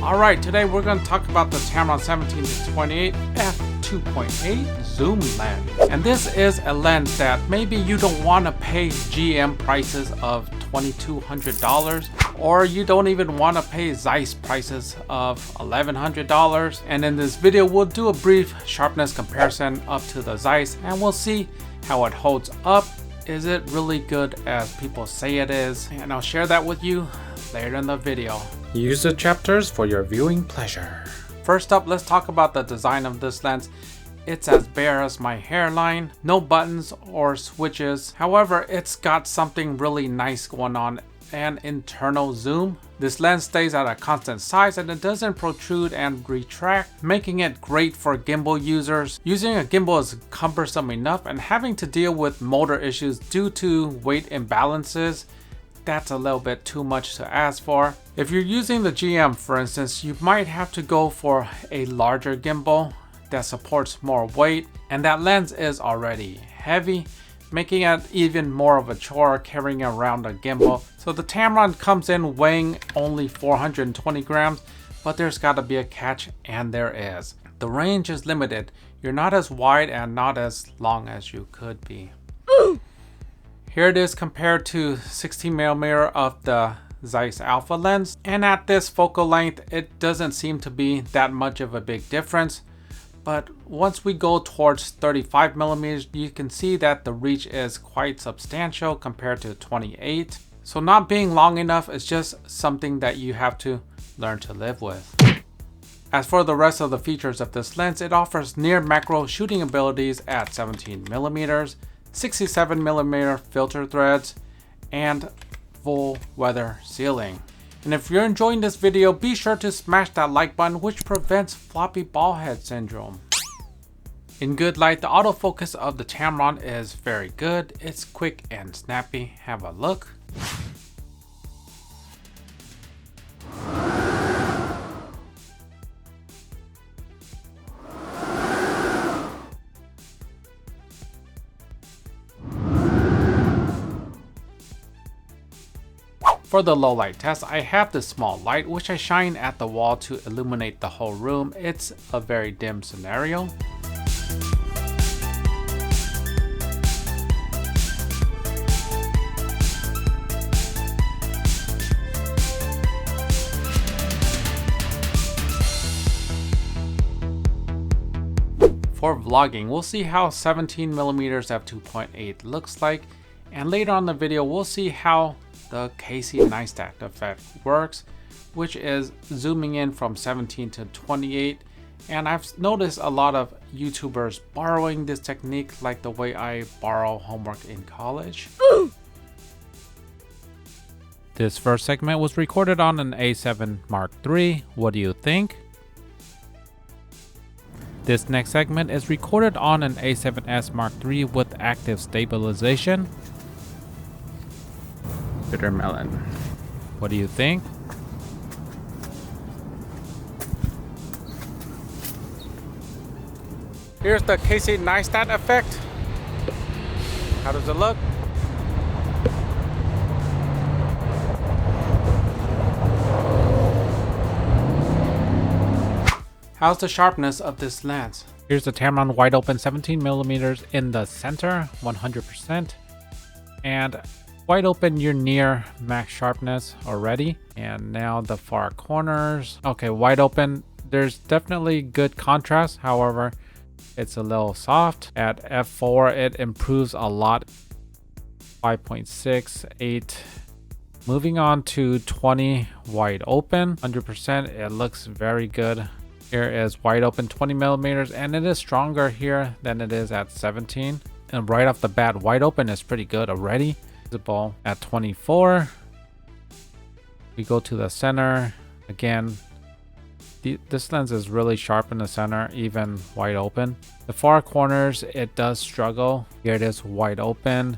Alright, today we're going to talk about the Tamron 17-28 F2.8 zoom lens. And this is a lens that maybe you don't want to pay GM prices of $2,200, or you don't even want to pay Zeiss prices of $1,100. And in this video, we'll do a brief sharpness comparison up to the Zeiss, and we'll see how it holds up. Is it really good as people say it is? And I'll share that with you later in the video. Use the chapters for your viewing pleasure. First up, let's talk about the design of this lens. It's as bare as my hairline, no buttons or switches. However, it's got something really nice going on, an internal zoom. This lens stays at a constant size and it doesn't protrude and retract, making it great for gimbal users. Using a gimbal is cumbersome enough, and having to deal with motor issues due to weight imbalances, that's a little bit too much to ask for. If you're using the GM, for instance, you might have to go for a larger gimbal that supports more weight, and that lens is already heavy, making it even more of a chore carrying around a gimbal. So the Tamron comes in weighing only 420 grams, but there's got to be a catch, and there is. The range is limited. You're not as wide and not as long as you could be. Here it is compared to 16mm of the Zeiss Alpha lens, and at this focal length it doesn't seem to be that much of a big difference. But once we go towards 35mm, you can see that the reach is quite substantial compared to 28. So not being long enough is just something that you have to learn to live with. As for the rest of the features of this lens, it offers near macro shooting abilities at 17mm, 67mm filter threads, and full weather sealing. And if you're enjoying this video, be sure to smash that like button, which prevents floppy ball head syndrome. In good light, the autofocus of the Tamron is very good. It's quick and snappy. Have a look. For the low light test, I have this small light which I shine at the wall to illuminate the whole room. It's a very dim scenario. For vlogging, we'll see how 17mm f2.8 looks like, and later on in the video we'll see how the Casey Neistat effect works, which is zooming in from 17 to 28. And I've noticed a lot of YouTubers borrowing this technique like the way I borrow homework in college. This first segment was recorded on an A7 Mark III. What do you think? This next segment is recorded on an A7S Mark III with active stabilization. Bitter melon. What do you think? Here's the Casey Neistat effect. How does it look? How's the sharpness of this lens? Here's the Tamron wide open 17mm in the center, 100%. And wide open, you're near max sharpness already. And now the far corners. Okay, wide open, there's definitely good contrast. However, it's a little soft. At f4, it improves a lot. 5.6, 8. Moving on to 20 wide open, 100%. It looks very good. Here is wide open 20mm, and it is stronger here than it is at 17. And right off the bat, wide open is pretty good already. Visible at 24. We go to the center again. This lens is really sharp in the center, even wide open. The far corners, it does struggle. Here it is wide open,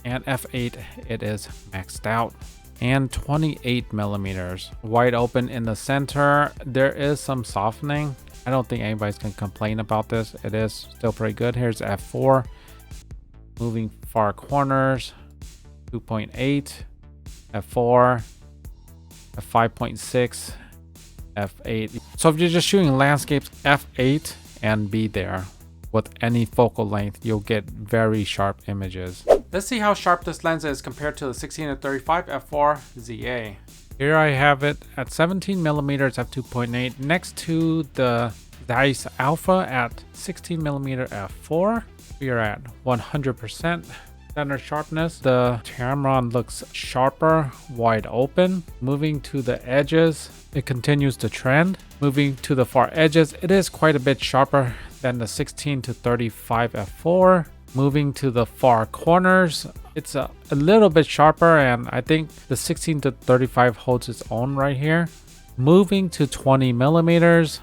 and f8, it is maxed out. And 28mm wide open in the center. There is some softening. I don't think anybody's gonna complain about this. It is still pretty good. Here's f4. Moving far corners, 2.8, f4, f5.6, f8. So if you're just shooting landscapes, f8 and be there. With any focal length, you'll get very sharp images. Let's see how sharp this lens is compared to the 16-35 f4 ZA. Here I have it at 17mm f2.8 next to the Zeiss Alpha at 16mm f4. We are at 100% center sharpness. The Tamron looks sharper, wide open. Moving to the edges, it continues the trend. Moving to the far edges, it is quite a bit sharper than the 16-35 f4. Moving to the far corners, it's a little bit sharper, and I think the 16-35 holds its own right here. Moving to 20mm,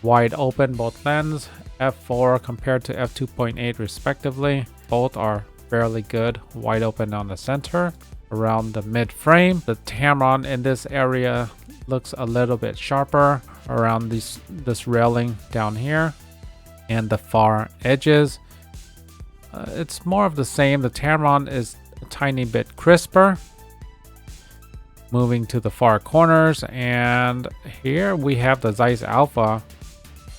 wide open both lens, f4 compared to f2.8 respectively. Both are fairly good, wide open on the center. Around the mid frame, the Tamron in this area looks a little bit sharper around this railing down here. And the far edges, it's more of the same. The Tamron is a tiny bit crisper. Moving to the far corners, and here we have the Zeiss Alpha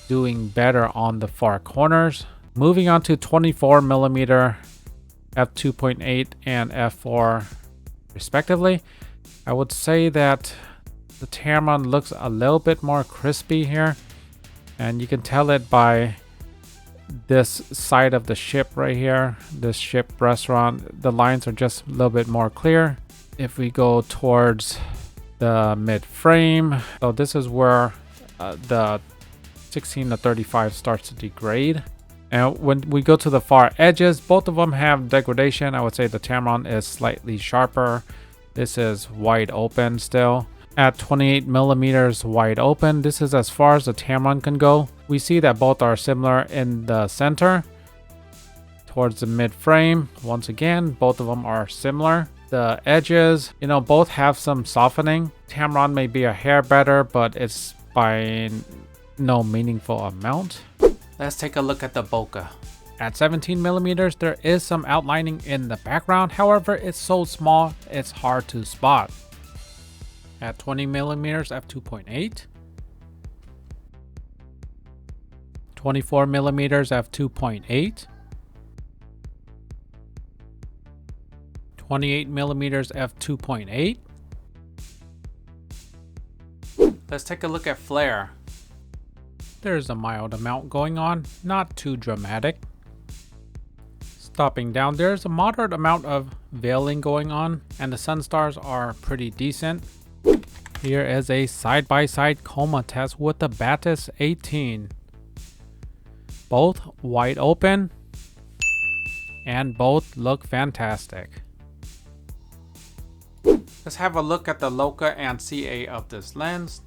doing better on the far corners. Moving on to 24mm f2.8 and f4 respectively, I would say that the Tamron looks a little bit more crispy here, and you can tell it by this side of the ship right here, this ship restaurant. The lines are just a little bit more clear. If we go towards the mid frame, so this is where the 16-35 starts to degrade. And when we go to the far edges, both of them have degradation. I would say the Tamron is slightly sharper. This is wide open still. At 28mm wide open, this is as far as the Tamron can go. We see that both are similar in the center. Towards the mid frame, once again, both of them are similar. The edges, both have some softening. Tamron may be a hair better, but it's by no meaningful amount. Let's take a look at the bokeh. At 17mm, there is some outlining in the background. However, it's so small, it's hard to spot. At 20mm f2.8, 24mm f2.8, 28mm f2.8. Let's take a look at flare. There's a mild amount going on, not too dramatic. Stopping down, there's a moderate amount of veiling going on, and the sun stars are pretty decent. Here is a side-by-side Coma test with the Batis 18. Both wide open, and both look fantastic. Let's have a look at the LoCA and CA of this lens.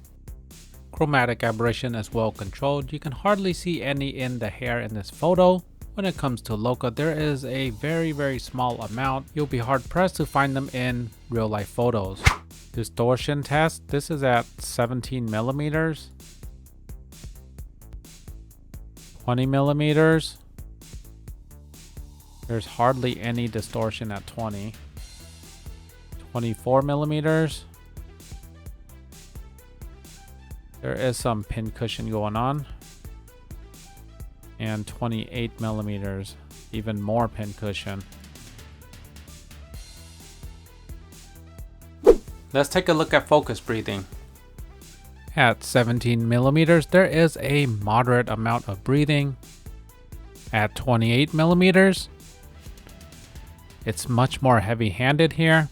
Chromatic aberration is well controlled. You can hardly see any in the hair in this photo. When it comes to LoCA, there is a very small amount. You'll be hard pressed to find them in real life photos. Distortion test, this is at 17mm, 20mm. There's hardly any distortion at 20. 24mm. There is some pin cushion going on. And 28mm, even more pin cushion. Let's take a look at focus breathing. At 17mm, there is a moderate amount of breathing. At 28mm, it's much more heavy-handed here.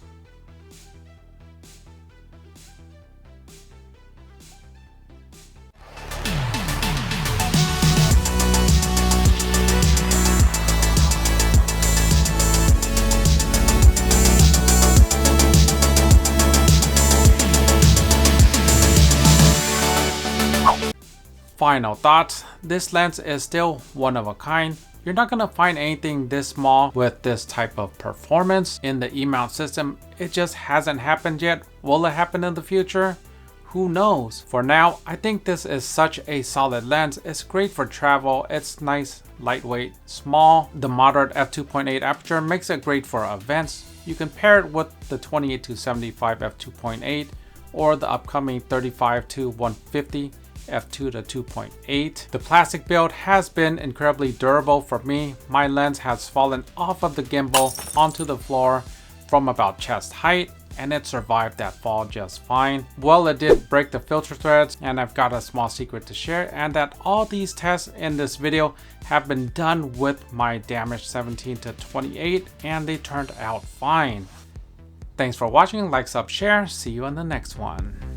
Final thoughts, this lens is still one of a kind. You're not gonna find anything this small with this type of performance in the E-mount system. It just hasn't happened yet. Will it happen in the future? Who knows? For now, I think this is such a solid lens. It's great for travel. It's nice, lightweight, small. The moderate f2.8 aperture makes it great for events. You can pair it with the 28-75 f2.8 or the upcoming 35-150 F2.8. The plastic build has been incredibly durable for me. My lens has fallen off of the gimbal onto the floor from about chest height, and it survived that fall just fine. Well, it did break the filter threads, and I've got a small secret to share, and that all these tests in this video have been done with my damaged 17-28, and they turned out fine. Thanks for watching, like, sub, share. See you on the next one.